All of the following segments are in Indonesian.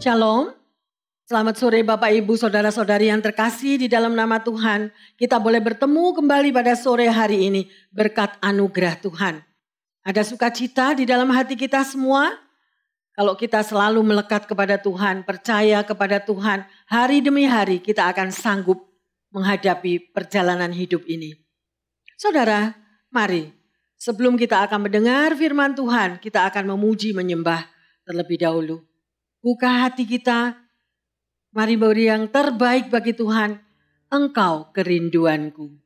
Shalom, selamat sore Bapak Ibu Saudara-saudari yang terkasih di dalam nama Tuhan. Kita boleh bertemu kembali pada sore hari ini berkat anugerah Tuhan. Ada sukacita di dalam hati kita semua. Kalau kita selalu melekat kepada Tuhan, percaya kepada Tuhan, hari demi hari kita akan sanggup menghadapi perjalanan hidup ini. Saudara, mari sebelum kita akan mendengar firman Tuhan, kita akan memuji menyembah terlebih dahulu. Buka hati kita, mari beri yang terbaik bagi Tuhan, Engkau kerinduanku.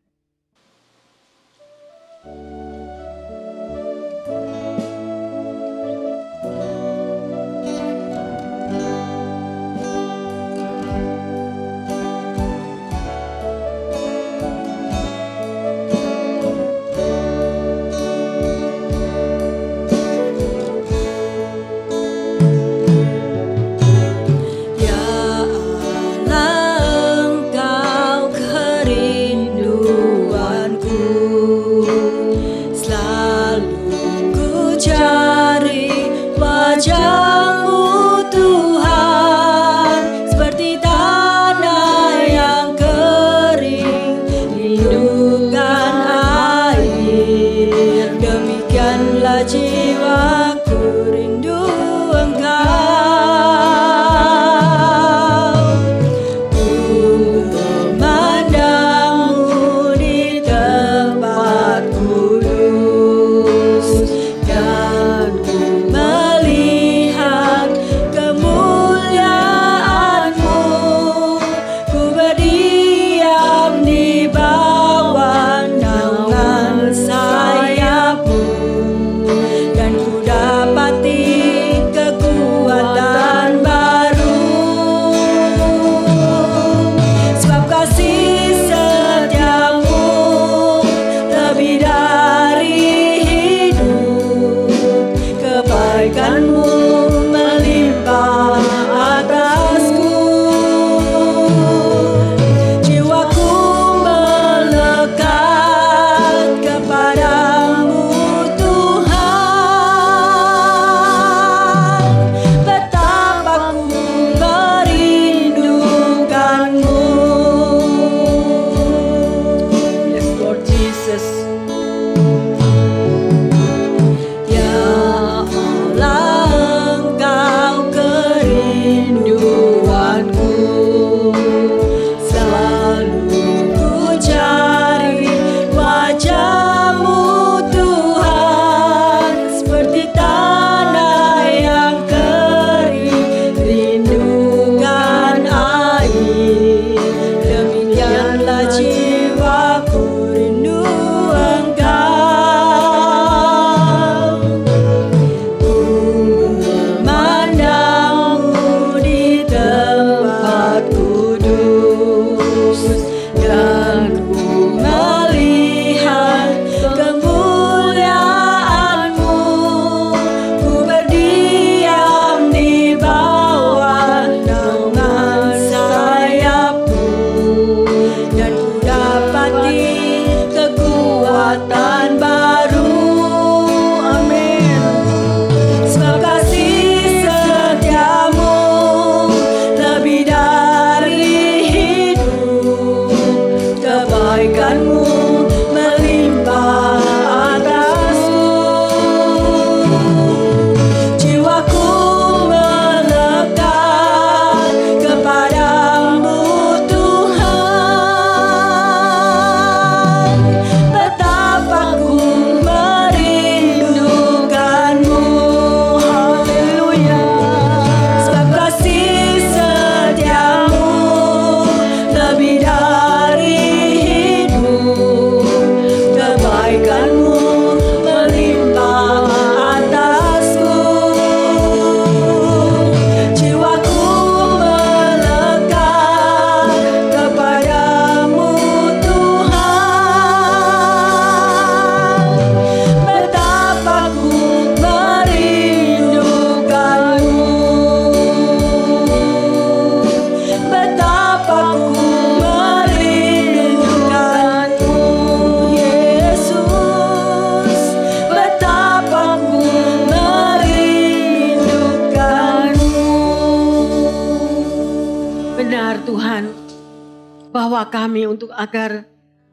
bawa kami untuk agar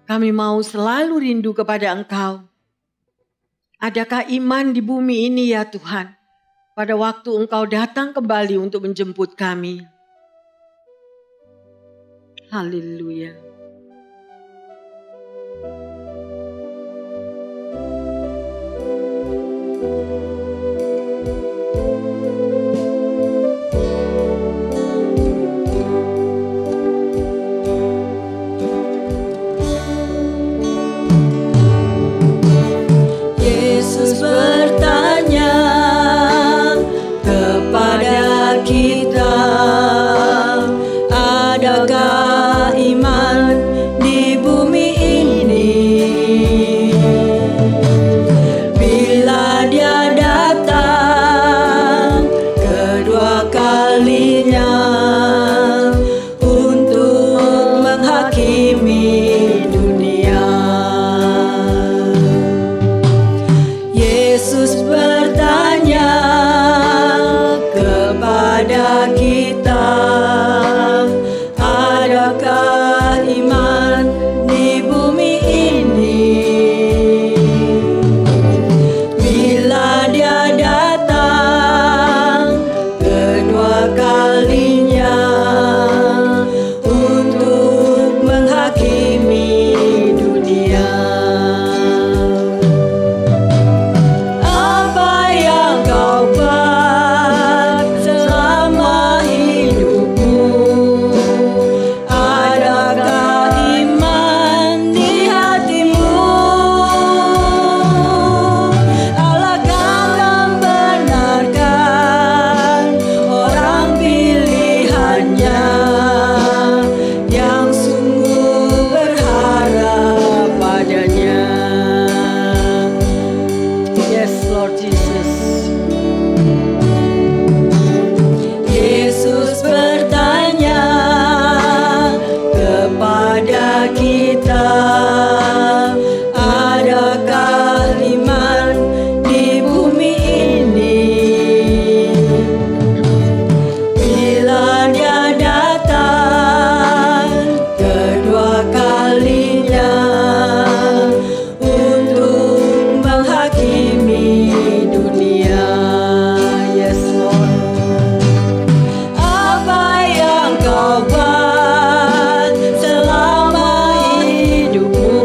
kami mau selalu rindu kepada Engkau. Adakah iman di bumi ini ya Tuhan, pada waktu Engkau datang kembali untuk menjemput kami? Haleluya. Yesus bertanya kepada kita, adakah iman di bumi ini? Bila Dia datang kedua kalinya untuk menghakimi dunia. Yesus bertanya kepada kita, adakah iman di bumi ini? Bila Dia datang kedua kalinya untuk menghakimi dunia. Apa yang kau buat selama hidupmu? Adakah iman di hatimu? Allahkah membenarkan orang pilihannya yang sungguh berharap padanya? Yes, Lord Jesus. Yesus bertanya kepada kita, adakah iman di bumi ini? Bila Dia datang kedua kalinya untuk menghakimi dunia. Yes, Lord. Apa yang kau buat selama hidupmu?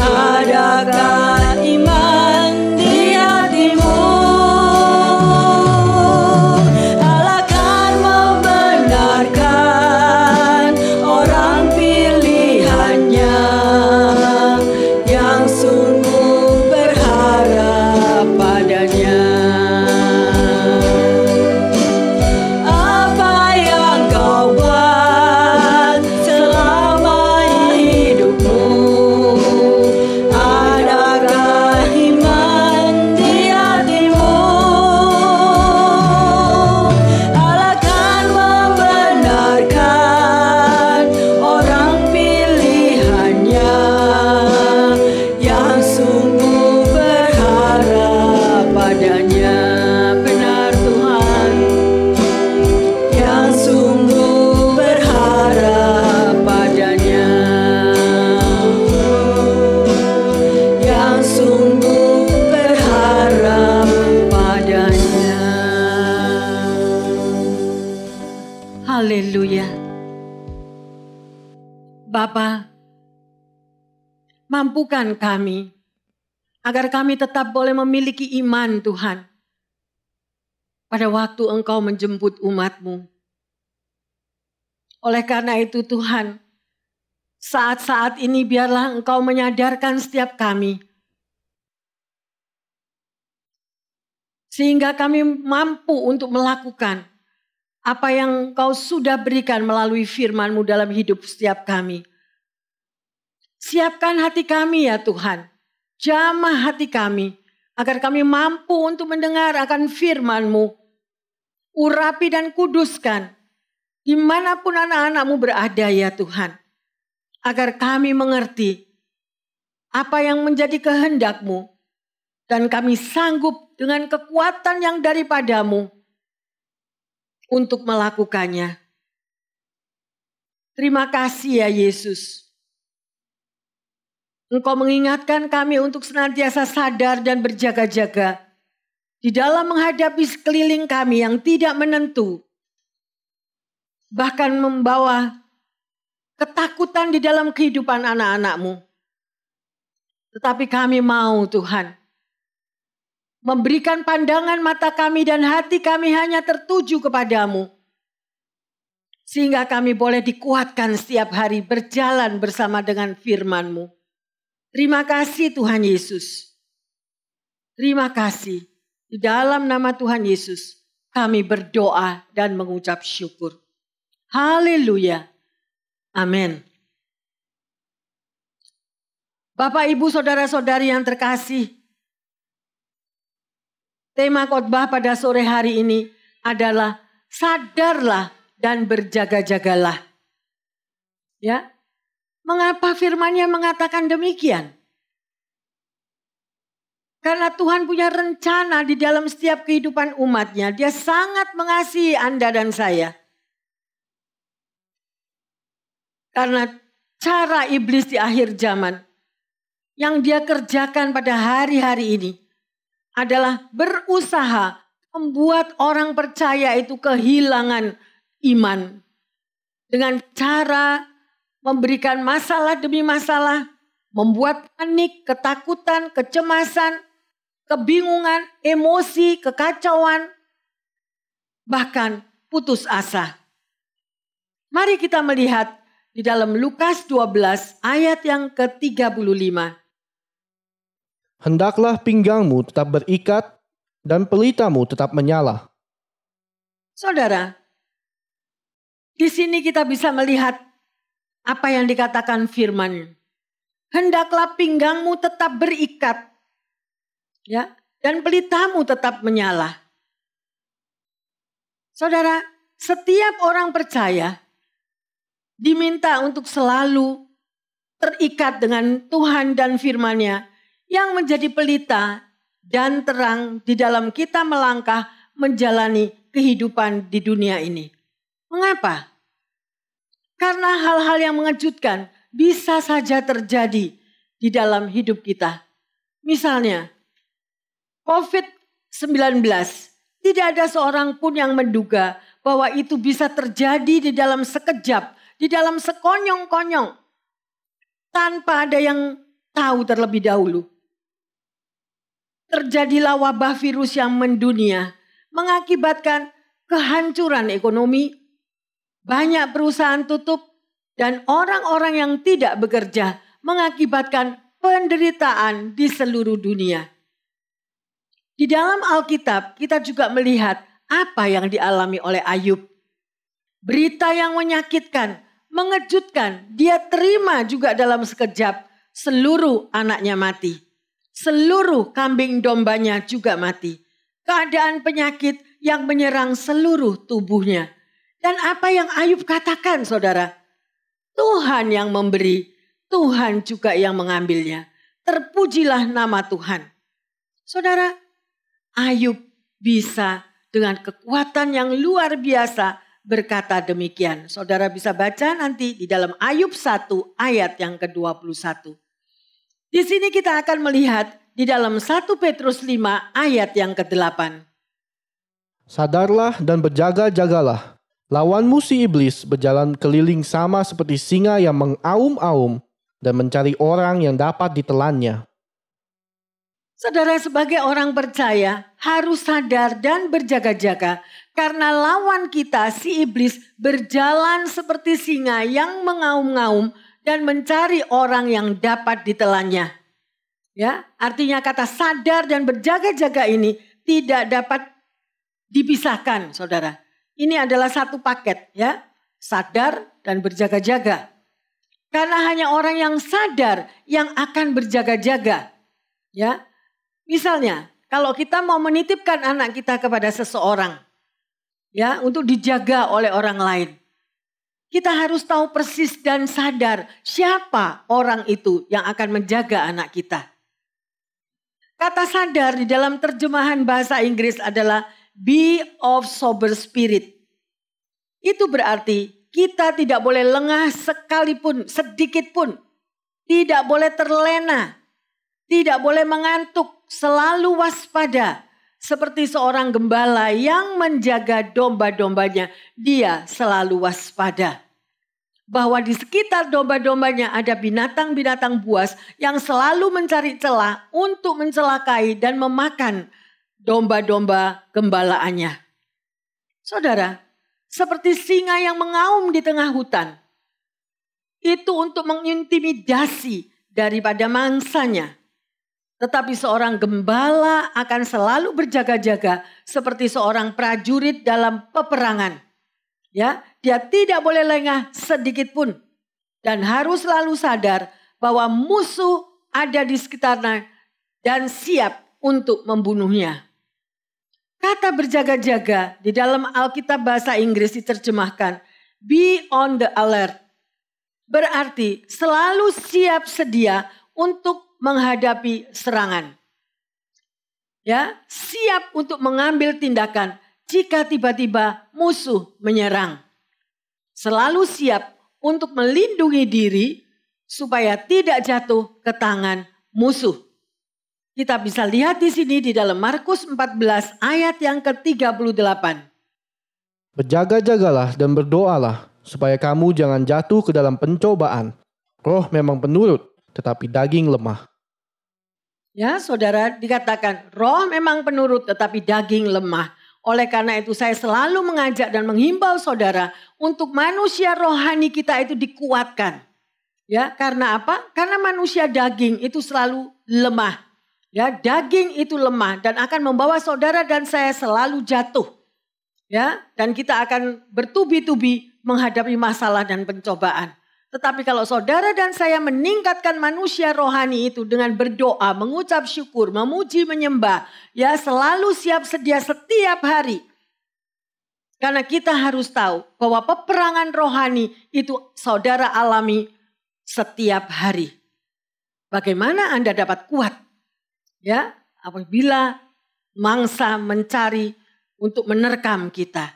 Adakah iman di hatimu? Allah akan membenarkan orang pilihannya yang sungguh berharap padanya. Apa yang kau buat selama hidupmu? Adakah iman di hatimu? Allah akan membenarkan orang pilihannya yang sungguh berharap padanya. Benar Tuhan. Yang sungguh berharap padanya. Yang sungguh berharap padanya. Haleluya. Bapa, mampukan kami agar kami tetap boleh memiliki iman Tuhan pada waktu Engkau menjemput umat-Mu. Oleh karena itu Tuhan, saat-saat ini biarlah Engkau menyadarkan setiap kami, sehingga kami mampu untuk melakukan apa yang Engkau sudah berikan melalui firman-Mu dalam hidup setiap kami. Siapkan hati kami ya Tuhan, jamah hati kami, agar kami mampu untuk mendengar akan firman-Mu. Urapi dan kuduskan dimanapun anak-anak-Mu berada ya Tuhan. Agar kami mengerti apa yang menjadi kehendak-Mu. Dan kami sanggup dengan kekuatan yang daripada-Mu untuk melakukannya. Terima kasih ya Yesus. Engkau mengingatkan kami untuk senantiasa sadar dan berjaga-jaga di dalam menghadapi sekeliling kami yang tidak menentu. Bahkan membawa ketakutan di dalam kehidupan anak-anak-Mu. Tetapi kami mau Tuhan memberikan pandangan mata kami dan hati kami hanya tertuju kepadamu. Sehingga kami boleh dikuatkan setiap hari berjalan bersama dengan firman-Mu. Terima kasih Tuhan Yesus. Terima kasih. Di dalam nama Tuhan Yesus kami berdoa dan mengucap syukur. Haleluya. Amin. Bapak, Ibu, Saudara-saudari yang terkasih. Tema khotbah pada sore hari ini adalah sadarlah dan berjaga-jagalah. Ya. Mengapa firman-Nya mengatakan demikian? Karena Tuhan punya rencana di dalam setiap kehidupan umat-Nya. Dia sangat mengasihi Anda dan saya. Karena cara iblis di akhir zaman yang dia kerjakan pada hari-hari ini adalah berusaha membuat orang percaya itu kehilangan iman. Dengan cara memberikan masalah demi masalah, membuat panik, ketakutan, kecemasan, kebingungan, emosi, kekacauan, bahkan putus asa. Mari kita melihat di dalam Lukas 12 ayat yang ke-35. Hendaklah pinggangmu tetap berikat dan pelitamu tetap menyala. Saudara, di sini kita bisa melihat apa yang dikatakan firman. Hendaklah pinggangmu tetap berikat, ya, dan pelitamu tetap menyala. Saudara, setiap orang percaya diminta untuk selalu terikat dengan Tuhan dan firman-Nya yang menjadi pelita dan terang di dalam kita melangkah menjalani kehidupan di dunia ini. Mengapa? Karena hal-hal yang mengejutkan bisa saja terjadi di dalam hidup kita. Misalnya, COVID-19. Tidak ada seorang pun yang menduga bahwa itu bisa terjadi di dalam sekejap, di dalam sekonyong-konyong, tanpa ada yang tahu terlebih dahulu. Terjadilah wabah virus yang mendunia, mengakibatkan kehancuran ekonomi, banyak perusahaan tutup, dan orang-orang yang tidak bekerja mengakibatkan penderitaan di seluruh dunia. Di dalam Alkitab kita juga melihat apa yang dialami oleh Ayub. Berita yang menyakitkan, mengejutkan, dia terima juga dalam sekejap. Seluruh anaknya mati. Seluruh kambing dombanya juga mati. Keadaan penyakit yang menyerang seluruh tubuhnya. Dan apa yang Ayub katakan, saudara? Tuhan yang memberi, Tuhan juga yang mengambilnya. Terpujilah nama Tuhan. Saudara, Ayub bisa dengan kekuatan yang luar biasa berkata demikian. Saudara bisa baca nanti di dalam Ayub 1 ayat yang ke-21. Di sini kita akan melihat di dalam 1 Petrus 5 ayat yang ke-8. Sadarlah dan berjaga-jagalah. Lawanmu si iblis berjalan keliling sama seperti singa yang mengaum-aum dan mencari orang yang dapat ditelannya. Saudara, sebagai orang percaya harus sadar dan berjaga-jaga karena lawan kita si iblis berjalan seperti singa yang mengaum-ngaum dan mencari orang yang dapat ditelannya. Ya, artinya kata sadar dan berjaga-jaga ini tidak dapat dipisahkan, saudara. Ini adalah satu paket, ya. Sadar dan berjaga-jaga. Karena hanya orang yang sadar yang akan berjaga-jaga. Ya. Misalnya, kalau kita mau menitipkan anak kita kepada seseorang, ya, untuk dijaga oleh orang lain. Kita harus tahu persis dan sadar siapa orang itu yang akan menjaga anak kita. Kata sadar di dalam terjemahan bahasa Inggris adalah be of sober spirit. Itu berarti kita tidak boleh lengah sekalipun, sedikit pun. Tidak boleh terlena, tidak boleh mengantuk, selalu waspada. Seperti seorang gembala yang menjaga domba-dombanya, dia selalu waspada. Bahwa di sekitar domba-dombanya ada binatang-binatang buas yang selalu mencari celah untuk mencelakai dan memakan domba-domba gembalaannya. Saudara, seperti singa yang mengaum di tengah hutan. Itu untuk mengintimidasi daripada mangsanya. Tetapi seorang gembala akan selalu berjaga-jaga seperti seorang prajurit dalam peperangan. Ya, dia tidak boleh lengah sedikit pun dan harus selalu sadar bahwa musuh ada di sekitarnya dan siap untuk membunuhnya. Kata berjaga-jaga di dalam Alkitab bahasa Inggris diterjemahkan be on the alert. Berarti selalu siap sedia untuk menghadapi serangan. Ya, siap untuk mengambil tindakan jika tiba-tiba musuh menyerang. Selalu siap untuk melindungi diri supaya tidak jatuh ke tangan musuh. Kita bisa lihat di sini di dalam Markus 14 ayat yang ke-38. Berjaga-jagalah dan berdoalah supaya kamu jangan jatuh ke dalam pencobaan. Roh memang penurut, tetapi daging lemah. Ya, saudara, dikatakan roh memang penurut tetapi daging lemah. Oleh karena itu saya selalu mengajak dan menghimbau saudara untuk manusia rohani kita itu dikuatkan. Ya, karena apa? Karena manusia daging itu selalu lemah. Ya, daging itu lemah dan akan membawa saudara dan saya selalu jatuh. Ya, dan kita akan bertubi-tubi menghadapi masalah dan pencobaan. Tetapi kalau saudara dan saya meningkatkan manusia rohani itu dengan berdoa, mengucap syukur, memuji, menyembah. Ya, selalu siap sedia setiap hari. Karena kita harus tahu bahwa peperangan rohani itu saudara alami setiap hari. Bagaimana Anda dapat kuat? Ya, apabila mangsa mencari untuk menerkam kita.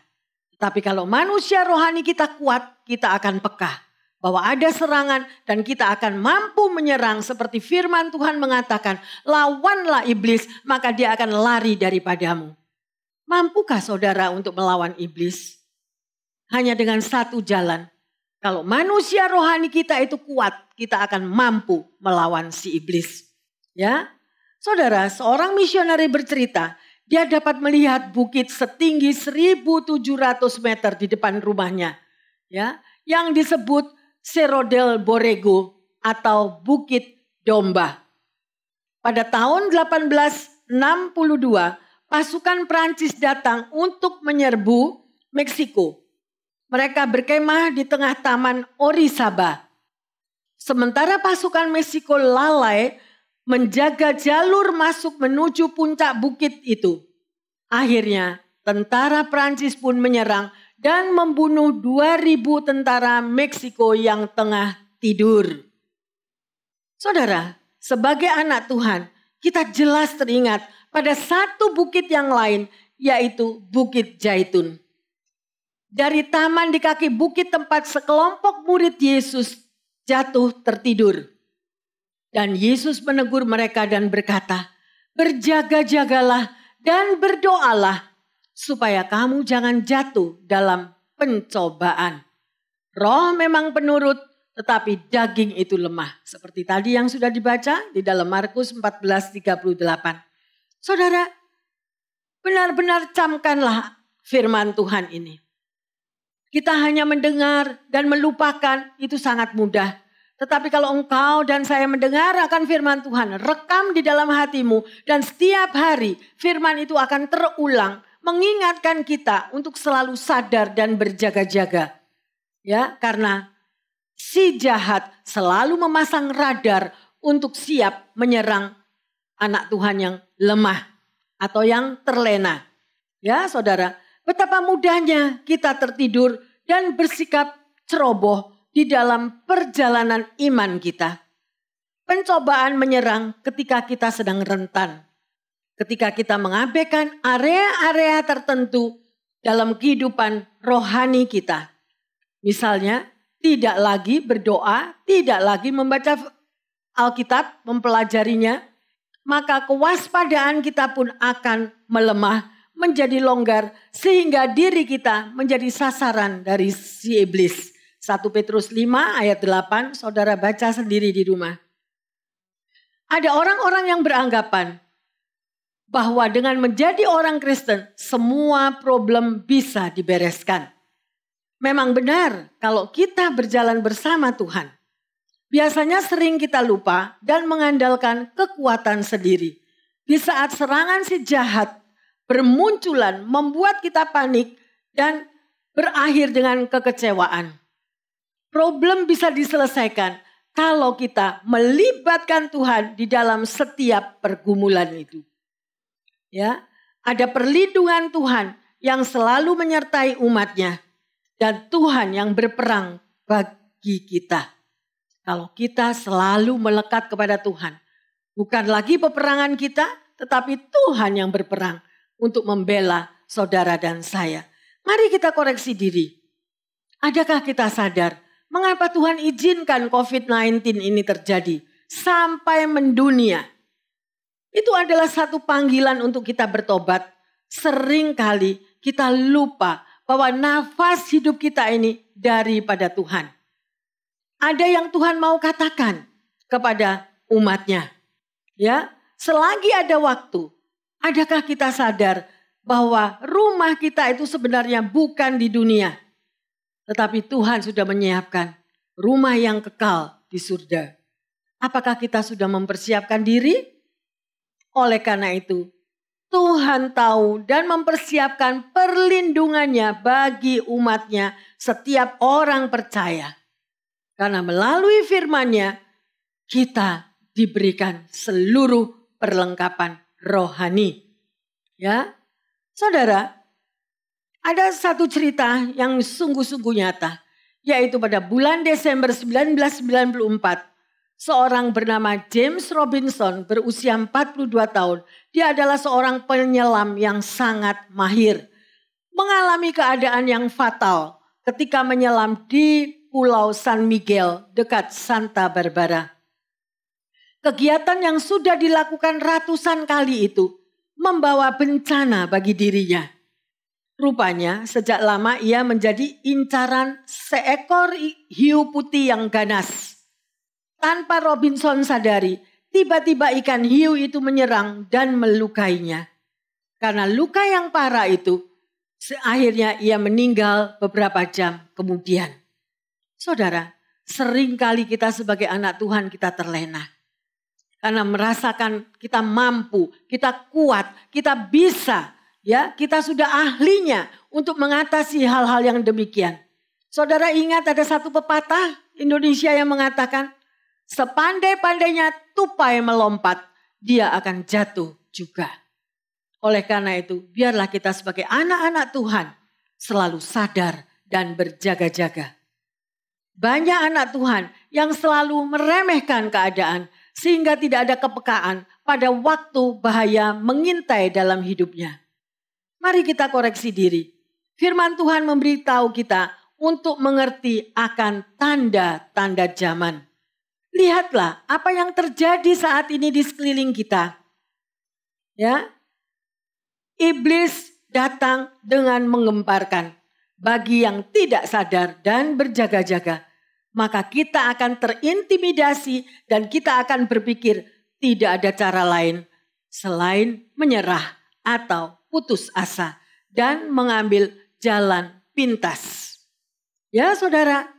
Tapi kalau manusia rohani kita kuat, kita akan peka. Bahwa ada serangan dan kita akan mampu menyerang seperti firman Tuhan mengatakan. Lawanlah iblis maka dia akan lari daripadamu. Mampukah saudara untuk melawan iblis? Hanya dengan satu jalan. Kalau manusia rohani kita itu kuat, kita akan mampu melawan si iblis. Ya, saudara, seorang misionari bercerita, dia dapat melihat bukit setinggi 1.700 meter di depan rumahnya. Ya, yang disebut Cerro del Borrego atau Bukit Domba. Pada tahun 1862, pasukan Prancis datang untuk menyerbu Meksiko. Mereka berkemah di tengah taman Orizaba. Sementara pasukan Meksiko lalai menjaga jalur masuk menuju puncak bukit itu. Akhirnya tentara Prancis pun menyerang dan membunuh 2.000 tentara Meksiko yang tengah tidur. Saudara, sebagai anak Tuhan, kita jelas teringat pada satu bukit yang lain, yaitu Bukit Zaitun. Dari taman di kaki bukit tempat sekelompok murid Yesus jatuh tertidur. Dan Yesus menegur mereka dan berkata, berjaga-jagalah dan berdoalah supaya kamu jangan jatuh dalam pencobaan. Roh memang penurut, tetapi daging itu lemah. Seperti tadi yang sudah dibaca di dalam Markus 14:38. Saudara, benar-benar camkanlah firman Tuhan ini. Kita hanya mendengar dan melupakan, itu sangat mudah. Tetapi kalau engkau dan saya mendengar akan firman Tuhan, rekam di dalam hatimu, dan setiap hari firman itu akan terulang, mengingatkan kita untuk selalu sadar dan berjaga-jaga. Ya, karena si jahat selalu memasang radar untuk siap menyerang anak Tuhan yang lemah atau yang terlena. Ya, saudara, betapa mudahnya kita tertidur dan bersikap ceroboh di dalam perjalanan iman kita. Pencobaan menyerang ketika kita sedang rentan. Ketika kita mengabaikan area-area tertentu dalam kehidupan rohani kita. Misalnya, tidak lagi berdoa, tidak lagi membaca Alkitab, mempelajarinya, maka kewaspadaan kita pun akan melemah, menjadi longgar, sehingga diri kita menjadi sasaran dari si iblis. 1 Petrus 5 ayat 8, saudara baca sendiri di rumah. Ada orang-orang yang beranggapan bahwa dengan menjadi orang Kristen, semua problem bisa dibereskan. Memang benar kalau kita berjalan bersama Tuhan. Biasanya sering kita lupa dan mengandalkan kekuatan sendiri. Di saat serangan si jahat bermunculan membuat kita panik dan berakhir dengan kekecewaan. Problem bisa diselesaikan kalau kita melibatkan Tuhan di dalam setiap pergumulan itu. Ya, ada perlindungan Tuhan yang selalu menyertai umatnya dan Tuhan yang berperang bagi kita. Kalau kita selalu melekat kepada Tuhan, bukan lagi peperangan kita, tetapi Tuhan yang berperang untuk membela saudara dan saya. Mari kita koreksi diri. Adakah kita sadar mengapa Tuhan izinkan COVID-19 ini terjadi sampai mendunia? Itu adalah satu panggilan untuk kita bertobat. Seringkali kita lupa bahwa nafas hidup kita ini daripada Tuhan. Ada yang Tuhan mau katakan kepada umatnya. Ya, selagi ada waktu, adakah kita sadar bahwa rumah kita itu sebenarnya bukan di dunia, tetapi Tuhan sudah menyiapkan rumah yang kekal di surga. Apakah kita sudah mempersiapkan diri? Oleh karena itu, Tuhan tahu dan mempersiapkan perlindungannya bagi umatnya, setiap orang percaya. Karena melalui firman-Nya, kita diberikan seluruh perlengkapan rohani. Ya, saudara, ada satu cerita yang sungguh-sungguh nyata, yaitu pada bulan Desember 1994, seorang bernama James Robinson berusia 42 tahun. Dia adalah seorang penyelam yang sangat mahir. Mengalami keadaan yang fatal ketika menyelam di Pulau San Miguel dekat Santa Barbara. Kegiatan yang sudah dilakukan ratusan kali itu membawa bencana bagi dirinya. Rupanya sejak lama ia menjadi incaran seekor hiu putih yang ganas. Tanpa Robinson sadari, tiba-tiba ikan hiu itu menyerang dan melukainya. Karena luka yang parah itu, akhirnya ia meninggal beberapa jam kemudian. Saudara, seringkali kita sebagai anak Tuhan kita terlena. Karena merasakan kita mampu, kita kuat, kita bisa. Ya, kita sudah ahlinya untuk mengatasi hal-hal yang demikian. Saudara ingat ada satu pepatah Indonesia yang mengatakan, sepandai-pandainya tupai melompat, dia akan jatuh juga. Oleh karena itu, biarlah kita sebagai anak-anak Tuhan selalu sadar dan berjaga-jaga. Banyak anak Tuhan yang selalu meremehkan keadaan sehingga tidak ada kepekaan pada waktu bahaya mengintai dalam hidupnya. Mari kita koreksi diri. Firman Tuhan memberitahu kita untuk mengerti akan tanda-tanda zaman. Lihatlah apa yang terjadi saat ini di sekeliling kita. Ya, iblis datang dengan menggemparkan. Bagi yang tidak sadar dan berjaga-jaga, maka kita akan terintimidasi dan kita akan berpikir tidak ada cara lain selain menyerah atau putus asa dan mengambil jalan pintas. Ya saudara,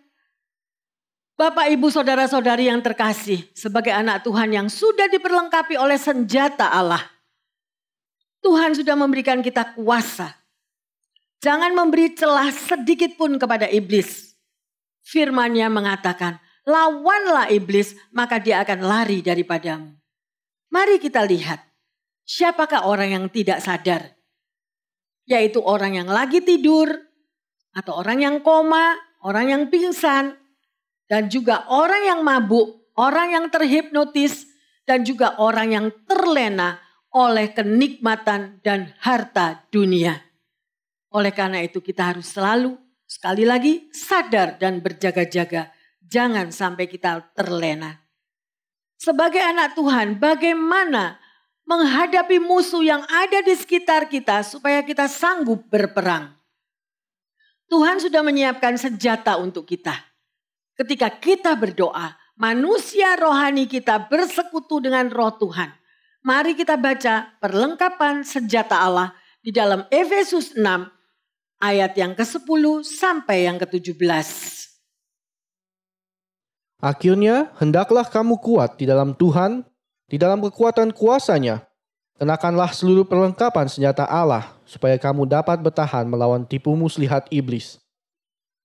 Bapak Ibu saudara-saudari yang terkasih, sebagai anak Tuhan yang sudah diperlengkapi oleh senjata Allah, Tuhan sudah memberikan kita kuasa. Jangan memberi celah sedikit pun kepada iblis. Firman-Nya mengatakan, lawanlah iblis maka dia akan lari daripadamu. Mari kita lihat, siapakah orang yang tidak sadar? Yaitu orang yang lagi tidur, atau orang yang koma, orang yang pingsan, dan juga orang yang mabuk, orang yang terhipnotis, dan juga orang yang terlena oleh kenikmatan dan harta dunia. Oleh karena itu kita harus selalu Sekali lagi, sadar dan berjaga-jaga. Jangan sampai kita terlena. Sebagai anak Tuhan, bagaimana menghadapi musuh yang ada di sekitar kita supaya kita sanggup berperang? Tuhan sudah menyiapkan senjata untuk kita. Ketika kita berdoa, manusia rohani kita bersekutu dengan roh Tuhan. Mari kita baca perlengkapan senjata Allah di dalam Efesus 6 ayat yang ke-10 sampai yang ke-17. Akhirnya, hendaklah kamu kuat di dalam Tuhan, di dalam kekuatan kuasa-Nya. Kenakanlah seluruh perlengkapan senjata Allah, supaya kamu dapat bertahan melawan tipu muslihat iblis.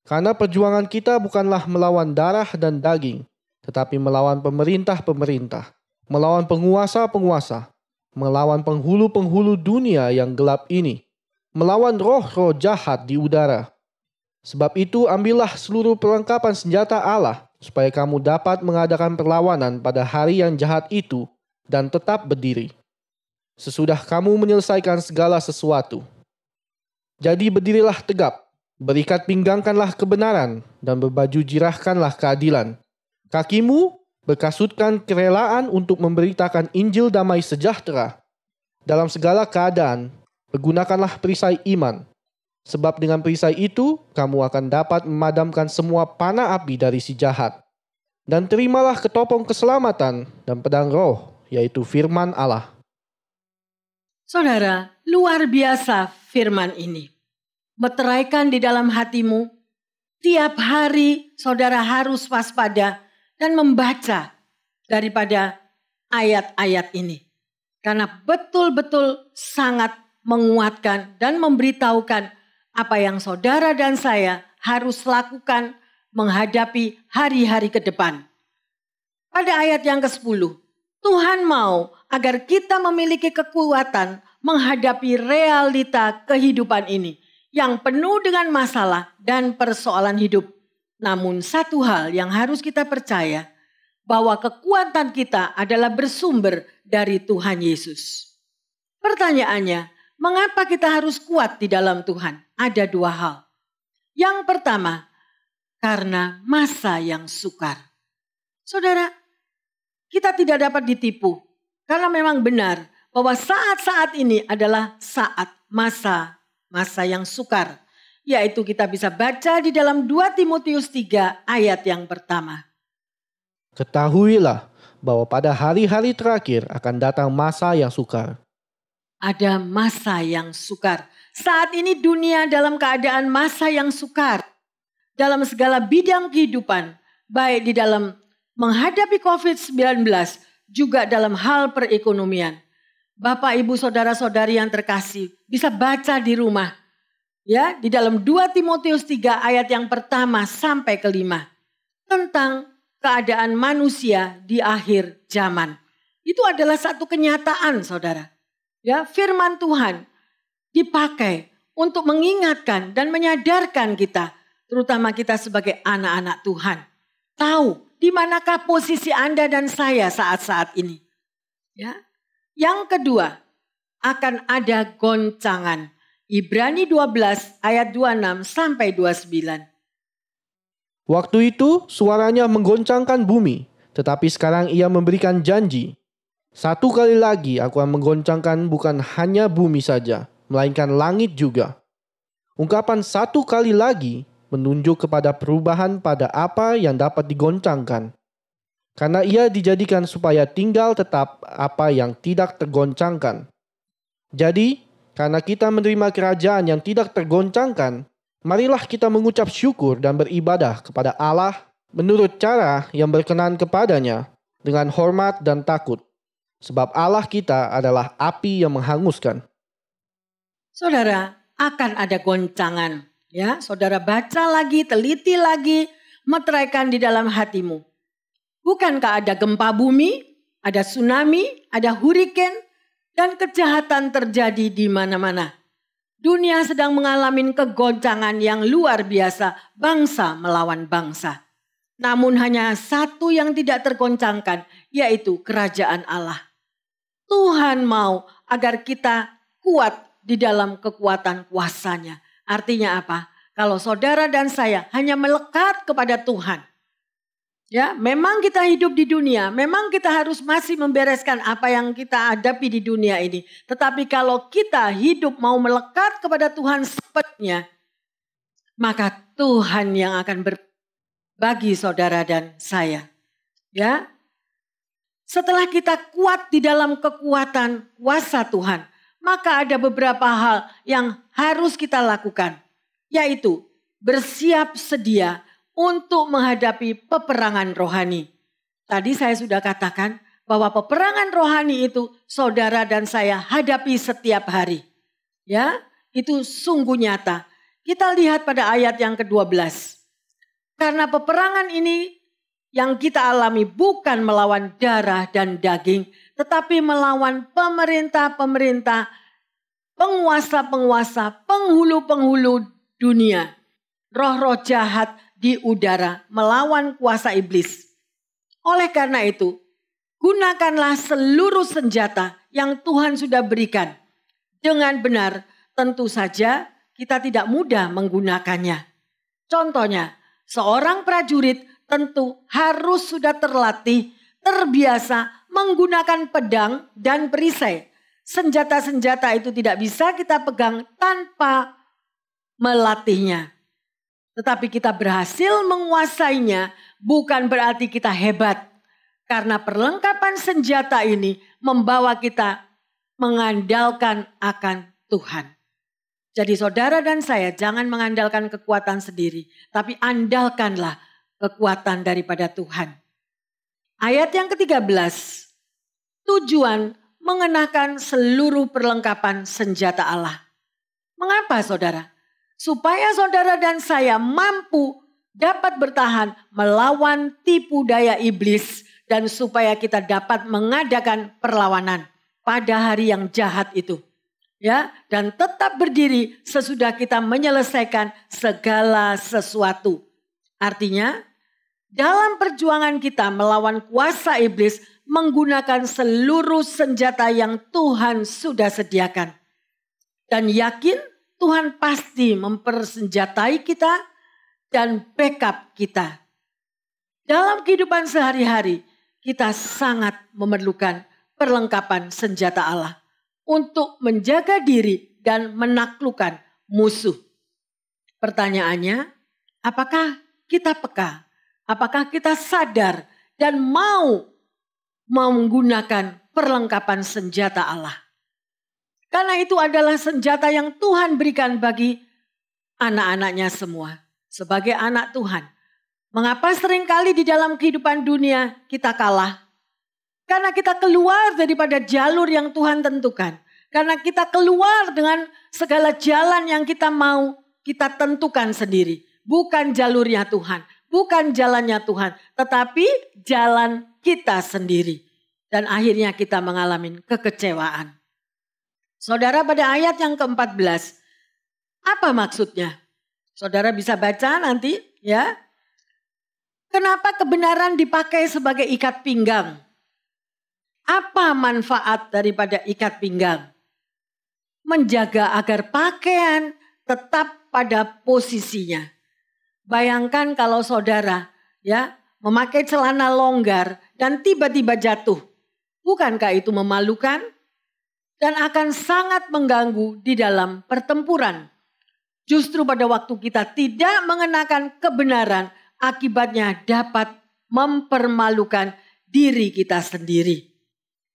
Karena perjuangan kita bukanlah melawan darah dan daging, tetapi melawan pemerintah-pemerintah, melawan penguasa-penguasa, melawan penghulu-penghulu dunia yang gelap ini, melawan roh-roh jahat di udara. Sebab itu ambillah seluruh perlengkapan senjata Allah, supaya kamu dapat mengadakan perlawanan pada hari yang jahat itu dan tetap berdiri. Sesudah kamu menyelesaikan segala sesuatu. Jadi berdirilah tegap, berikat pinggangkanlah kebenaran, dan berbaju jirahkanlah keadilan. Kakimu berkasutkan kerelaan untuk memberitakan Injil damai sejahtera. Dalam segala keadaan, pergunakanlah perisai iman. Sebab dengan perisai itu, kamu akan dapat memadamkan semua panah api dari si jahat. Dan terimalah ketopong keselamatan dan pedang roh, yaitu firman Allah. Saudara, luar biasa firman ini. Meteraikan di dalam hatimu, tiap hari saudara harus waspada dan membaca daripada ayat-ayat ini. Karena betul-betul sangat menguatkan dan memberitahukan apa yang saudara dan saya harus lakukan menghadapi hari-hari ke depan. Pada ayat yang ke-10, Tuhan mau agar kita memiliki kekuatan menghadapi realita kehidupan ini yang penuh dengan masalah dan persoalan hidup. Namun satu hal yang harus kita percaya, bahwa kekuatan kita adalah bersumber dari Tuhan Yesus. Pertanyaannya, mengapa kita harus kuat di dalam Tuhan? Ada dua hal. Yang pertama, karena masa yang sukar. Saudara, kita tidak dapat ditipu. Karena memang benar bahwa saat-saat ini adalah saat masa yang sukar. Yaitu kita bisa baca di dalam 2 Timotius 3 ayat yang pertama. Ketahuilah bahwa pada hari-hari terakhir akan datang masa yang sukar. Ada masa yang sukar. Saat ini dunia dalam keadaan masa yang sukar. Dalam segala bidang kehidupan. Baik di dalam menghadapi COVID-19 juga dalam hal perekonomian. Bapak, Ibu, Saudara-saudari yang terkasih bisa baca di rumah. Ya, di dalam 2 Timotius 3 ayat yang pertama sampai ke-5. Tentang keadaan manusia di akhir zaman. Itu adalah satu kenyataan, saudara. Ya, firman Tuhan dipakai untuk mengingatkan dan menyadarkan kita, terutama kita sebagai anak-anak Tuhan. Tahu di manakah posisi Anda dan saya saat-saat ini. Ya. Yang kedua, akan ada goncangan. Ibrani 12 ayat 26 sampai 29. Waktu itu suaranya menggoncangkan bumi, tetapi sekarang ia memberikan janji. Satu kali lagi aku akan menggoncangkan bukan hanya bumi saja, melainkan langit juga. Ungkapan satu kali lagi menunjuk kepada perubahan pada apa yang dapat digoncangkan. Karena ia dijadikan supaya tinggal tetap apa yang tidak tergoncangkan. Jadi, karena kita menerima kerajaan yang tidak tergoncangkan, marilah kita mengucap syukur dan beribadah kepada Allah menurut cara yang berkenan kepadanya dengan hormat dan takut. Sebab Allah kita adalah api yang menghanguskan. Saudara, akan ada goncangan. Ya, saudara baca lagi, teliti lagi, meteraikan di dalam hatimu. Bukankah ada gempa bumi, ada tsunami, ada huriken, dan kejahatan terjadi di mana-mana. Dunia sedang mengalami kegoncangan yang luar biasa, bangsa melawan bangsa. Namun hanya satu yang tidak tergoncangkan, yaitu kerajaan Allah. Tuhan mau agar kita kuat di dalam kekuatan kuasa-Nya. Artinya apa? kalau saudara dan saya hanya melekat kepada Tuhan. Ya, memang kita hidup di dunia, memang kita harus masih membereskan apa yang kita hadapi di dunia ini. Tetapi kalau kita hidup mau melekat kepada Tuhan sepenuhnya, maka Tuhan yang akan berbagi saudara dan saya. Ya. Setelah kita kuat di dalam kekuatan kuasa Tuhan, maka ada beberapa hal yang harus kita lakukan, yaitu bersiap sedia untuk menghadapi peperangan rohani. Tadi saya sudah katakan bahwa peperangan rohani itu saudara dan saya hadapi setiap hari. Ya, itu sungguh nyata. Kita lihat pada ayat yang ke-12. Karena peperangan ini yang kita alami bukan melawan darah dan daging, tetapi melawan pemerintah-pemerintah, penguasa-penguasa, penghulu-penghulu dunia, roh-roh jahat di udara, melawan kuasa iblis. Oleh karena itu, gunakanlah seluruh senjata yang Tuhan sudah berikan. Dengan benar, tentu saja kita tidak mudah menggunakannya. Contohnya, seorang prajurit tentu harus sudah terlatih, terbiasa menggunakan pedang dan perisai. Senjata-senjata itu tidak bisa kita pegang tanpa melatihnya. Tetapi kita berhasil menguasainya bukan berarti kita hebat. Karena perlengkapan senjata ini membawa kita mengandalkan akan Tuhan. Jadi saudara dan saya jangan mengandalkan kekuatan sendiri. Tapi andalkanlah kekuatan daripada Tuhan. Ayat yang ke-13. Tujuan mengenakan seluruh perlengkapan senjata Allah. Mengapa saudara? Supaya saudara dan saya mampu dapat bertahan melawan tipu daya iblis. Dan supaya kita dapat mengadakan perlawanan pada hari yang jahat itu. Ya, dan tetap berdiri sesudah kita menyelesaikan segala sesuatu. Artinya, dalam perjuangan kita melawan kuasa iblis menggunakan seluruh senjata yang Tuhan sudah sediakan. Dan yakin Tuhan pasti mempersenjatai kita dan backup kita. Dalam kehidupan sehari-hari kita sangat memerlukan perlengkapan senjata Allah untuk menjaga diri dan menaklukkan musuh. Pertanyaannya, apakah kita peka? Apakah kita sadar dan mau menggunakan perlengkapan senjata Allah? Karena itu adalah senjata yang Tuhan berikan bagi anak-anaknya semua. Sebagai anak Tuhan. Mengapa seringkali di dalam kehidupan dunia kita kalah? Karena kita keluar daripada jalur yang Tuhan tentukan. Karena kita keluar dengan segala jalan yang kita mau kita tentukan sendiri. Bukan jalurnya Tuhan. Bukan jalannya Tuhan. Tetapi jalan kita sendiri. Dan akhirnya kita mengalami kekecewaan. Saudara, pada ayat yang ke-14, apa maksudnya? Saudara bisa baca nanti ya. Kenapa kebenaran dipakai sebagai ikat pinggang? Apa manfaat daripada ikat pinggang? Menjaga agar pakaian tetap pada posisinya. Bayangkan kalau saudara ya memakai celana longgar dan tiba-tiba jatuh. Bukankah itu memalukan? Dan akan sangat mengganggu di dalam pertempuran. Justru pada waktu kita tidak mengenakan kebenaran, akibatnya dapat mempermalukan diri kita sendiri.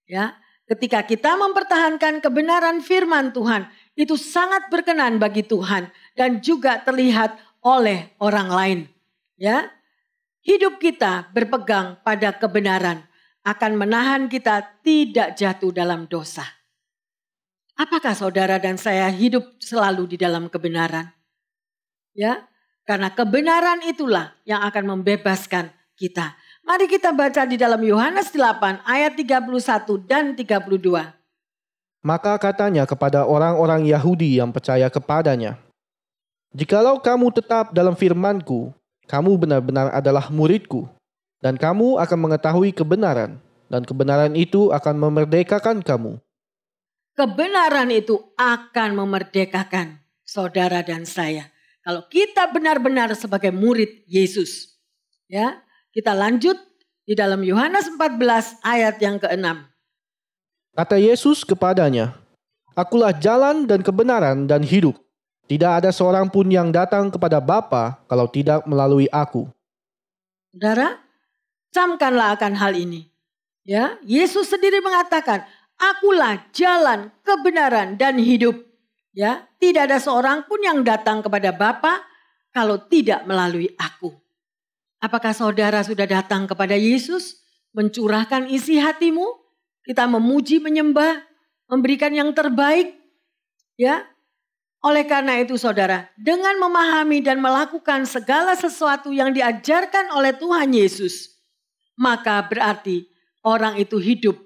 Ya, ketika kita mempertahankan kebenaran firman Tuhan, itu sangat berkenan bagi Tuhan dan juga terlihat oleh orang lain. Ya, hidup kita berpegang pada kebenaran akan menahan kita tidak jatuh dalam dosa. Apakah saudara dan saya hidup selalu di dalam kebenaran? Ya, karena kebenaran itulah yang akan membebaskan kita. Mari kita baca di dalam Yohanes 8 ayat 31 dan 32. Maka katanya kepada orang-orang Yahudi yang percaya kepadanya, "Jikalau kamu tetap dalam firman-Ku, kamu benar-benar adalah murid-Ku, dan kamu akan mengetahui kebenaran, dan kebenaran itu akan memerdekakan kamu." Kebenaran itu akan memerdekakan saudara dan saya. Kalau kita benar-benar sebagai murid Yesus. Ya, kita lanjut di dalam Yohanes 14 ayat yang ke-6. Kata Yesus kepadanya, "Akulah jalan dan kebenaran dan hidup. Tidak ada seorang pun yang datang kepada Bapa kalau tidak melalui aku." Saudara, camkanlah akan hal ini. Ya, Yesus sendiri mengatakan, "Akulah jalan, kebenaran dan hidup." Ya, tidak ada seorang pun yang datang kepada Bapa kalau tidak melalui aku. Apakah saudara sudah datang kepada Yesus, mencurahkan isi hatimu, kita memuji, menyembah, memberikan yang terbaik? Ya, oleh karena itu saudara, dengan memahami dan melakukan segala sesuatu yang diajarkan oleh Tuhan Yesus, maka berarti orang itu hidup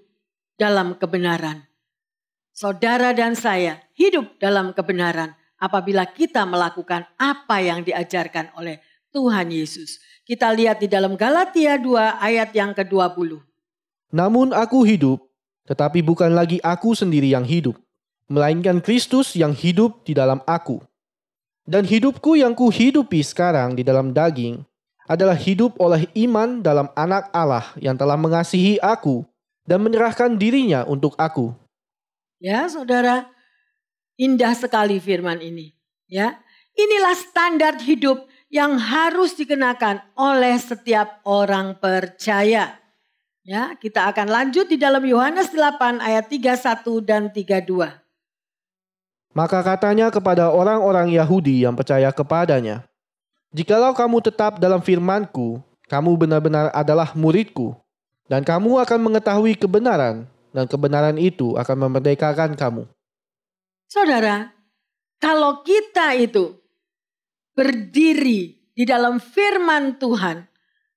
dalam kebenaran. Saudara dan saya hidup dalam kebenaran apabila kita melakukan apa yang diajarkan oleh Tuhan Yesus. Kita lihat di dalam Galatia 2 ayat yang ke-20. Namun aku hidup, tetapi bukan lagi aku sendiri yang hidup, melainkan Kristus yang hidup di dalam aku. Dan hidupku yang kuhidupi sekarang di dalam daging adalah hidup oleh iman dalam Anak Allah yang telah mengasihi aku dan menyerahkan dirinya untuk aku. Ya, saudara, indah sekali firman ini. Ya, inilah standar hidup yang harus dikenakan oleh setiap orang percaya. Ya, kita akan lanjut di dalam Yohanes 8 ayat 31 dan 32. Maka katanya kepada orang-orang Yahudi yang percaya kepadanya, "Jikalau kamu tetap dalam firman-Ku, kamu benar-benar adalah murid-Ku, dan kamu akan mengetahui kebenaran, dan kebenaran itu akan memerdekakan kamu." Saudara, kalau kita itu berdiri di dalam firman Tuhan,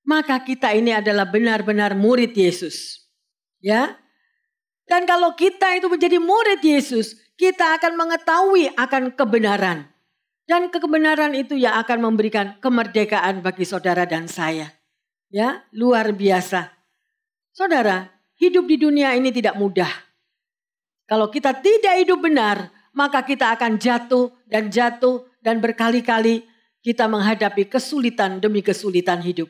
maka kita ini adalah benar-benar murid Yesus. Ya. Dan kalau kita itu menjadi murid Yesus, kita akan mengetahui akan kebenaran. Dan kebenaran itu yang akan memberikan kemerdekaan bagi saudara dan saya. Ya, luar biasa. Saudara, hidup di dunia ini tidak mudah. Kalau kita tidak hidup benar, maka kita akan jatuh dan berkali-kali kita menghadapi kesulitan demi kesulitan hidup.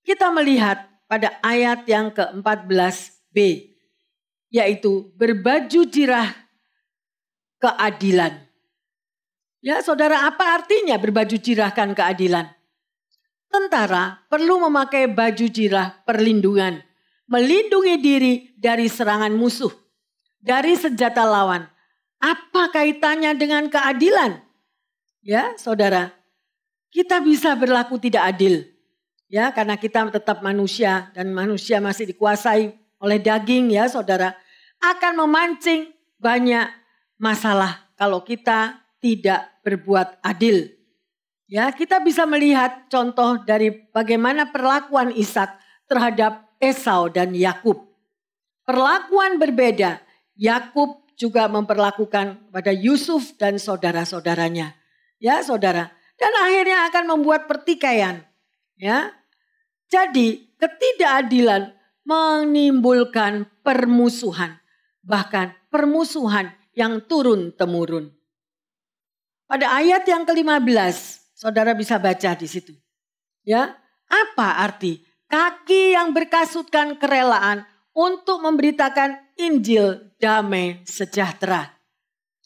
Kita melihat pada ayat yang ke-14b, yaitu berbaju jirah keadilan. Ya, saudara, apa artinya berbaju jirahkan keadilan? Tentara perlu memakai baju jirah perlindungan, melindungi diri dari serangan musuh, dari senjata lawan. Apa kaitannya dengan keadilan? Ya, saudara, kita bisa berlaku tidak adil. Ya, karena kita tetap manusia dan manusia masih dikuasai oleh daging, ya, saudara, akan memancing banyak masalah kalau kita tidak berbuat adil. Ya, kita bisa melihat contoh dari bagaimana perlakuan Ishak terhadap Esau dan Yakub. Perlakuan berbeda. Yakub juga memperlakukan pada Yusuf dan saudara-saudaranya. Ya, saudara. Dan akhirnya akan membuat pertikaian. Ya. Jadi, ketidakadilan menimbulkan permusuhan. Bahkan permusuhan yang turun-temurun. Pada ayat yang ke-15, saudara bisa baca di situ. Ya, apa arti kaki yang berkasutkan kerelaan untuk memberitakan Injil damai sejahtera?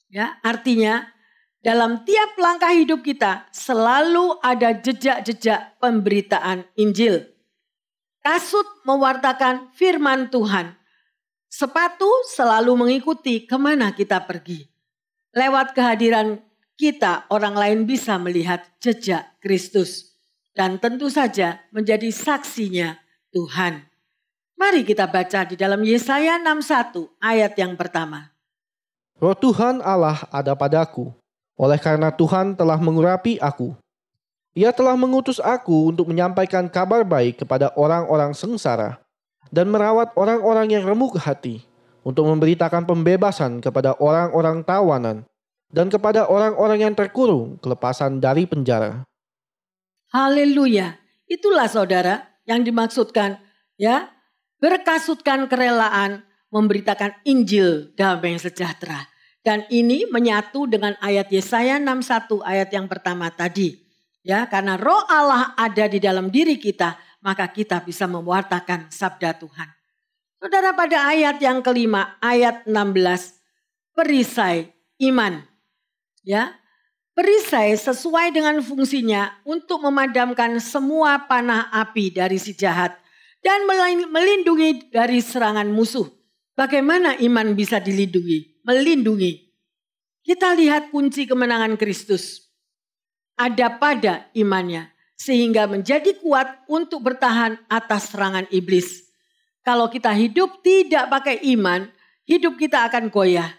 Ya, artinya dalam tiap langkah hidup kita selalu ada jejak-jejak pemberitaan Injil. Kasut mewartakan firman Tuhan. Sepatu selalu mengikuti kemana kita pergi. Lewat kehadiran kita, orang lain bisa melihat jejak Kristus. Dan tentu saja menjadi saksinya Tuhan. Mari kita baca di dalam Yesaya 61 ayat yang pertama. Roh Tuhan Allah ada padaku, oleh karena Tuhan telah mengurapi aku. Ia telah mengutus aku untuk menyampaikan kabar baik kepada orang-orang sengsara dan merawat orang-orang yang remuk hati, untuk memberitakan pembebasan kepada orang-orang tawanan dan kepada orang-orang yang terkurung kelepasan dari penjara. Haleluya. Itulah saudara yang dimaksudkan, ya, berkasutkan kerelaan memberitakan Injil damai sejahtera. Dan ini menyatu dengan ayat Yesaya 61 ayat yang pertama tadi. Ya, karena roh Allah ada di dalam diri kita, maka kita bisa mewartakan sabda Tuhan. Saudara, pada ayat yang kelima, ayat 16, perisai iman. Ya, perisai sesuai dengan fungsinya untuk memadamkan semua panah api dari si jahat dan melindungi dari serangan musuh. Bagaimana iman bisa dilindungi? Melindungi. Kita lihat kunci kemenangan Kristus ada pada imannya, sehingga menjadi kuat untuk bertahan atas serangan iblis. Kalau kita hidup tidak pakai iman, hidup kita akan goyah.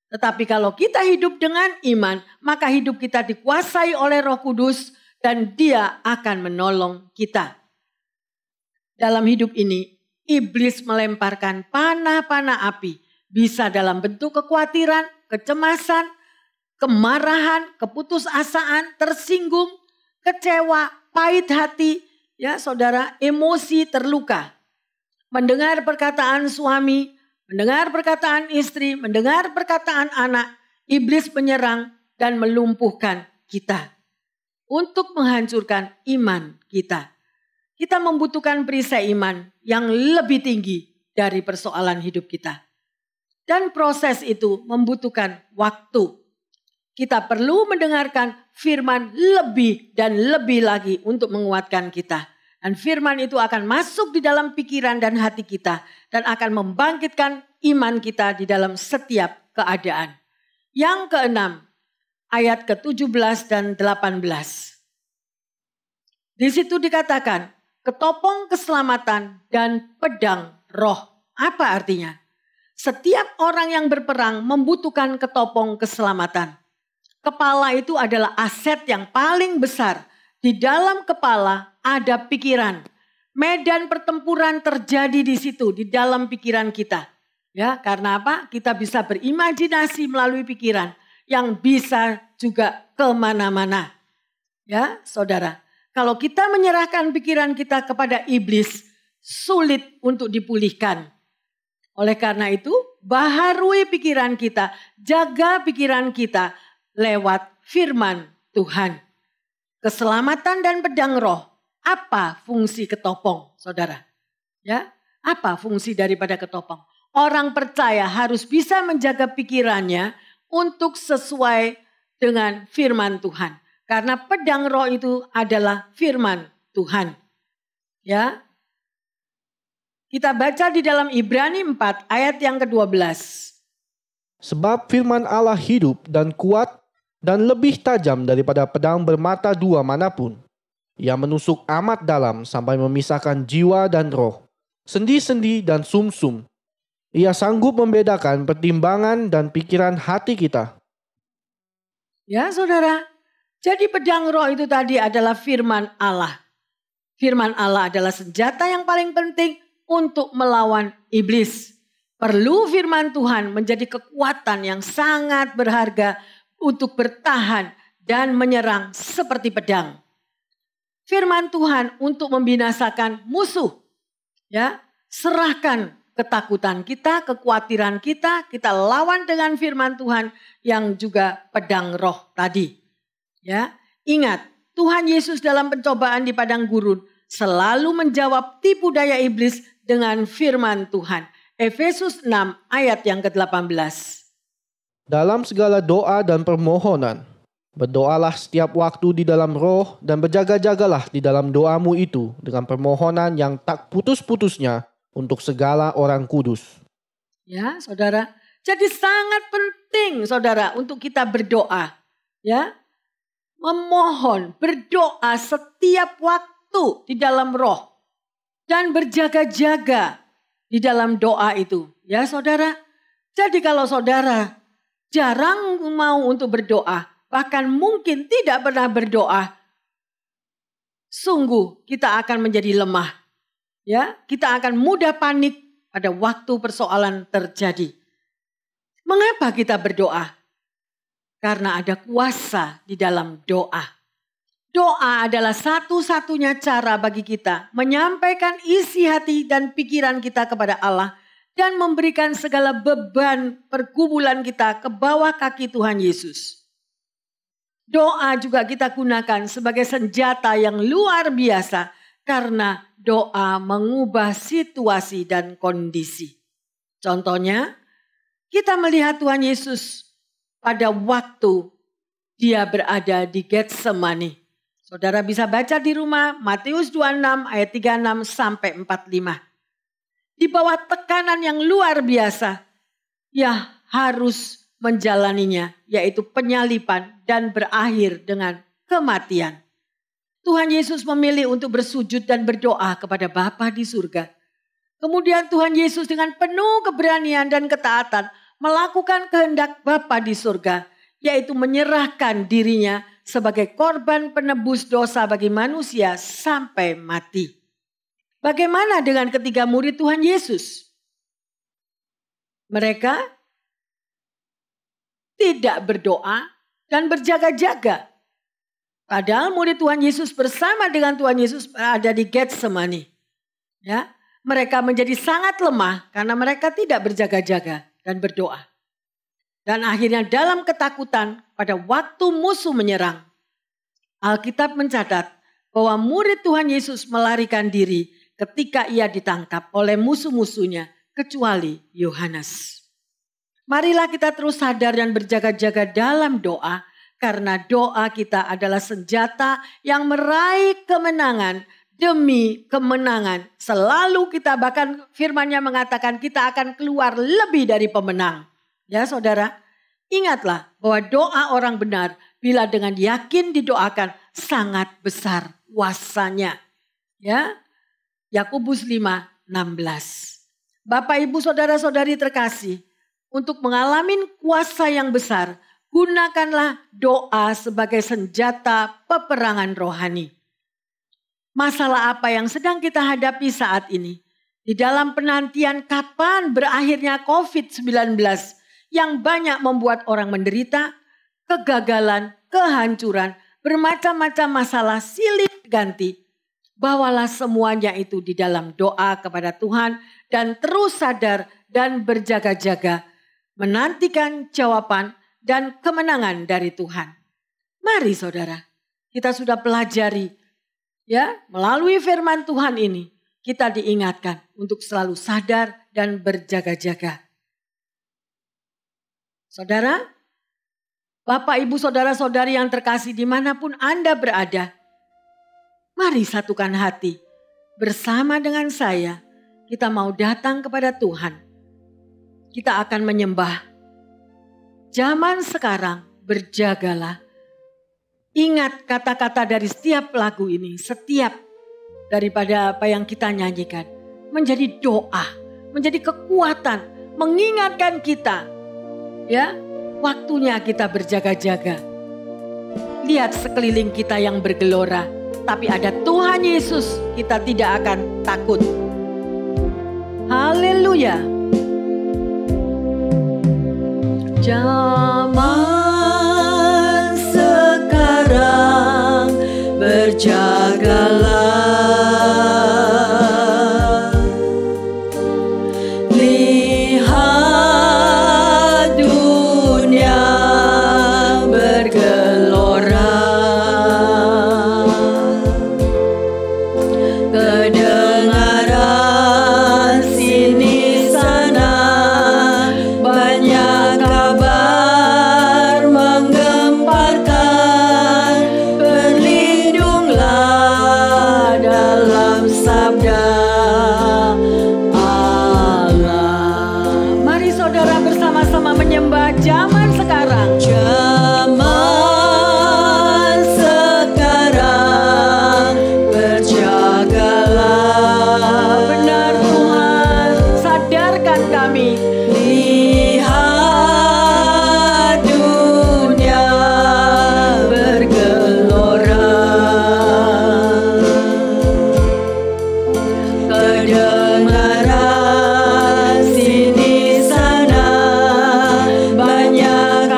Tetapi kalau kita hidup dengan iman, maka hidup kita dikuasai oleh Roh Kudus dan Dia akan menolong kita. Dalam hidup ini, iblis melemparkan panah-panah api, bisa dalam bentuk kekhawatiran, kecemasan, kemarahan, keputusasaan, tersinggung, kecewa, pahit hati, ya saudara, emosi, terluka. Mendengar perkataan suami, mendengar perkataan istri, mendengar perkataan anak, iblis menyerang dan melumpuhkan kita untuk menghancurkan iman kita. Kita membutuhkan perisai iman yang lebih tinggi dari persoalan hidup kita. Dan proses itu membutuhkan waktu. Kita perlu mendengarkan firman lebih dan lebih lagi untuk menguatkan kita. Dan firman itu akan masuk di dalam pikiran dan hati kita. Dan akan membangkitkan iman kita di dalam setiap keadaan. Yang keenam, ayat ke-17 dan 18. Di situ dikatakan, ketopong keselamatan dan pedang roh. Apa artinya? Setiap orang yang berperang membutuhkan ketopong keselamatan. Kepala itu adalah aset yang paling besar. Di dalam kepala ada pikiran. Medan pertempuran terjadi di situ, di dalam pikiran kita. Ya, karena apa? Kita bisa berimajinasi melalui pikiran yang bisa juga kemana-mana. Ya, saudara. Kalau kita menyerahkan pikiran kita kepada iblis, sulit untuk dipulihkan. Oleh karena itu, baharui pikiran kita, jaga pikiran kita lewat firman Tuhan. Keselamatan dan pedang roh, apa fungsi ketopong, saudara? Ya, apa fungsi daripada ketopong? Orang percaya harus bisa menjaga pikirannya untuk sesuai dengan firman Tuhan. Karena pedang roh itu adalah firman Tuhan. Ya. Kita baca di dalam Ibrani 4 ayat yang ke-12. Sebab firman Allah hidup dan kuat dan lebih tajam daripada pedang bermata dua manapun. Ia menusuk amat dalam sampai memisahkan jiwa dan roh, sendi-sendi dan sumsum. Ia sanggup membedakan pertimbangan dan pikiran hati kita. Ya saudara, jadi pedang roh itu tadi adalah firman Allah. Firman Allah adalah senjata yang paling penting untuk melawan iblis. Perlu firman Tuhan menjadi kekuatan yang sangat berharga untuk bertahan dan menyerang seperti pedang. Firman Tuhan untuk membinasakan musuh. Ya, serahkan ketakutan kita, kekhawatiran kita, kita lawan dengan firman Tuhan yang juga pedang roh tadi. Ya, ingat, Tuhan Yesus dalam pencobaan di padang gurun selalu menjawab tipu daya iblis dengan firman Tuhan. Efesus 6 ayat yang ke-18. Dalam segala doa dan permohonan, berdoalah setiap waktu di dalam roh dan berjaga-jagalah di dalam doamu itu dengan permohonan yang tak putus-putusnya untuk segala orang kudus. Ya, saudara. Jadi sangat penting, saudara, untuk kita berdoa. Ya, memohon, berdoa setiap waktu di dalam roh. Dan berjaga-jaga di dalam doa itu. Ya saudara. Jadi kalau saudara jarang mau untuk berdoa. Bahkan mungkin tidak pernah berdoa. Sungguh kita akan menjadi lemah. Ya, kita akan mudah panik pada waktu persoalan terjadi. Mengapa kita berdoa? Karena ada kuasa di dalam doa. Doa adalah satu-satunya cara bagi kita menyampaikan isi hati dan pikiran kita kepada Allah dan memberikan segala beban pergumulan kita ke bawah kaki Tuhan Yesus. Doa juga kita gunakan sebagai senjata yang luar biasa karena doa mengubah situasi dan kondisi. Contohnya, kita melihat Tuhan Yesus pada waktu dia berada di Getsemani. Saudara bisa baca di rumah Matius 26 ayat 36 sampai 45. Di bawah tekanan yang luar biasa, ya harus menjalaninya, yaitu penyaliban dan berakhir dengan kematian. Tuhan Yesus memilih untuk bersujud dan berdoa kepada Bapa di surga. Kemudian Tuhan Yesus dengan penuh keberanian dan ketaatan melakukan kehendak Bapa di surga, yaitu menyerahkan dirinya sebagai korban penebus dosa bagi manusia sampai mati. Bagaimana dengan ketiga murid Tuhan Yesus? Mereka tidak berdoa dan berjaga-jaga. Padahal murid Tuhan Yesus bersama dengan Tuhan Yesus berada di Getsemani. Ya, mereka menjadi sangat lemah karena mereka tidak berjaga-jaga dan berdoa. Dan akhirnya dalam ketakutan pada waktu musuh menyerang, Alkitab mencatat bahwa murid Tuhan Yesus melarikan diri ketika ia ditangkap oleh musuh-musuhnya kecuali Yohanes. Marilah kita terus sadar dan berjaga-jaga dalam doa karena doa kita adalah senjata yang meraih kemenangan demi kemenangan. Selalu kita bahkan firman-Nya mengatakan kita akan keluar lebih dari pemenang. Ya saudara, ingatlah bahwa doa orang benar bila dengan yakin didoakan sangat besar kuasanya. Ya, Yakobus 5:16. Bapak Ibu saudara-saudari terkasih, untuk mengalami kuasa yang besar, gunakanlah doa sebagai senjata peperangan rohani. Masalah apa yang sedang kita hadapi saat ini? Di dalam penantian kapan berakhirnya COVID-19 yang banyak membuat orang menderita, kegagalan, kehancuran, bermacam-macam masalah silih ganti. Bawalah semuanya itu di dalam doa kepada Tuhan dan terus sadar dan berjaga-jaga, menantikan jawaban dan kemenangan dari Tuhan. Mari saudara, kita sudah pelajari ya, melalui firman Tuhan ini kita diingatkan untuk selalu sadar dan berjaga-jaga. Saudara, Bapak, Ibu, Saudara-saudari yang terkasih dimanapun Anda berada, mari satukan hati. Bersama dengan saya, kita mau datang kepada Tuhan. Kita akan menyembah. Zaman sekarang berjagalah. Ingat kata-kata dari setiap lagu ini, setiap daripada apa yang kita nyanyikan. Menjadi doa, menjadi kekuatan, mengingatkan kita. Ya, waktunya kita berjaga-jaga. Lihat sekeliling kita yang bergelora. Tapi ada Tuhan Yesus, kita tidak akan takut. Haleluya. Zaman sekarang berjagalah. Lihat dunia bergelora. Kedengaran sini sana banyak kabar menggemparkan. Berlindunglah dalam sabda Allah. Mari saudara bersama-sama menyembah zaman sekarang. Zaman sekarang berjagalah. Benar Tuhan, sadarkan kami. Lihat dunia bergelora. Kedengaran sini sana banyak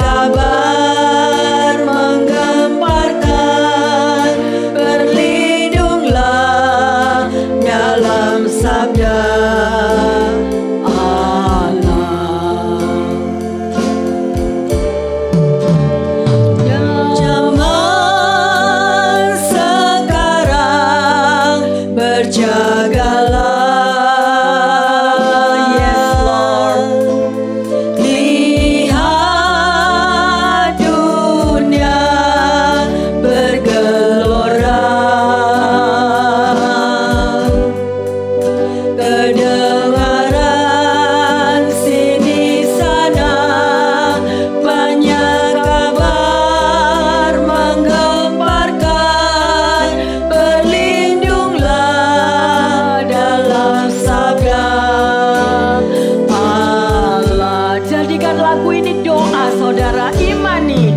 lagu ini doa saudara imani.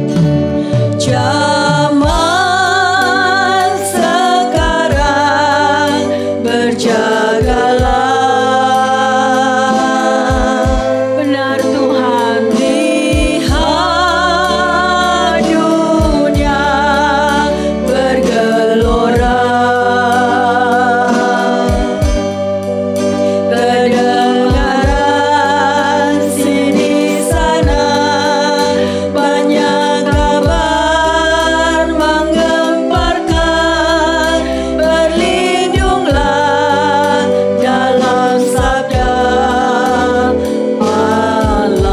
Zaman sekarang berjagalah. Benar Tuhan. Lihat dunia bergelora. Kedengaran sini sana banyak kabar menggemparkan. Berlindunglah dalam sabda Allah.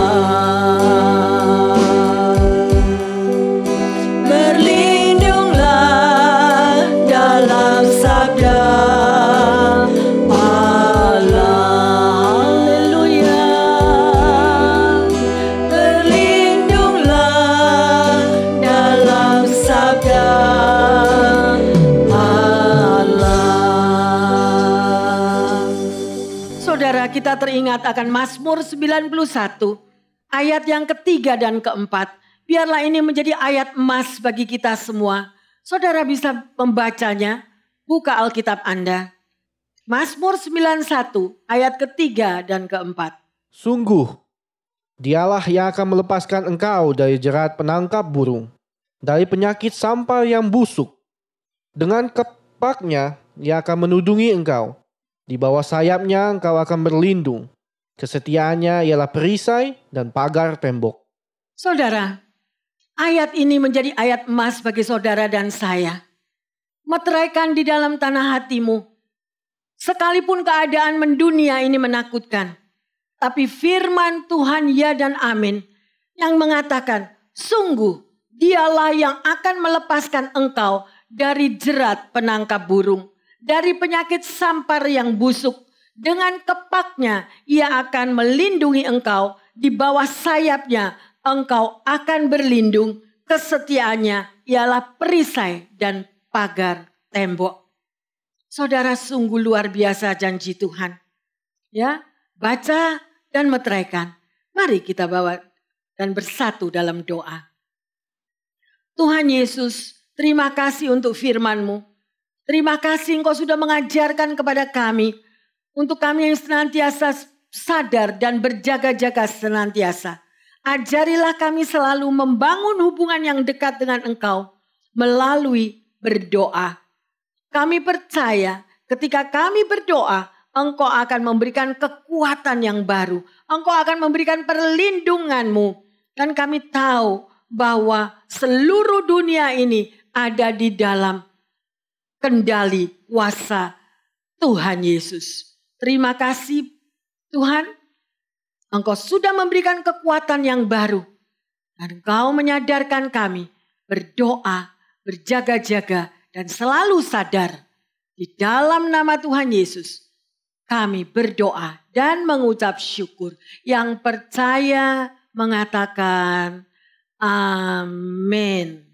Berlindunglah dalam sabda Allah. Haleluya. Berlindunglah dalam sabda Allah. Saudara, kita teringat akan Mazmur 91 ayat yang ketiga dan keempat. Biarlah ini menjadi ayat emas bagi kita semua. Saudara bisa membacanya, buka Alkitab Anda. Mazmur 91 ayat ketiga dan keempat. Sungguh, dialah yang akan melepaskan engkau dari jerat penangkap burung, dari penyakit sampar yang busuk. Dengan kepaknya ia akan menudungi engkau. Di bawah sayapnya engkau akan berlindung. Kesetiaannya ialah perisai dan pagar tembok. Saudara, ayat ini menjadi ayat emas bagi saudara dan saya. Meteraikan di dalam tanah hatimu. Sekalipun keadaan mendunia ini menakutkan. Tapi firman Tuhan ya dan amin. Yang mengatakan, sungguh dialah yang akan melepaskan engkau dari jerat penangkap burung. Dari penyakit sampar yang busuk. Dengan kepaknya ia akan melindungi engkau. Di bawah sayapnya engkau akan berlindung. Kesetiaannya ialah perisai dan pagar tembok. Saudara, sungguh luar biasa janji Tuhan. Ya, baca dan meteraikan. Mari kita bawa dan bersatu dalam doa. Tuhan Yesus, terima kasih untuk firman-Mu. Terima kasih Engkau sudah mengajarkan kepada kami. Untuk kami yang senantiasa sadar dan berjaga-jaga senantiasa. Ajarilah kami selalu membangun hubungan yang dekat dengan Engkau melalui berdoa. Kami percaya ketika kami berdoa, Engkau akan memberikan kekuatan yang baru. Engkau akan memberikan perlindungan-Mu. Dan kami tahu bahwa seluruh dunia ini ada di dalam kendali kuasa Tuhan Yesus. Terima kasih Tuhan. Engkau sudah memberikan kekuatan yang baru. Dan Engkau menyadarkan kami berdoa, berjaga-jaga, dan selalu sadar. Di dalam nama Tuhan Yesus, kami berdoa dan mengucap syukur. Yang percaya mengatakan amin.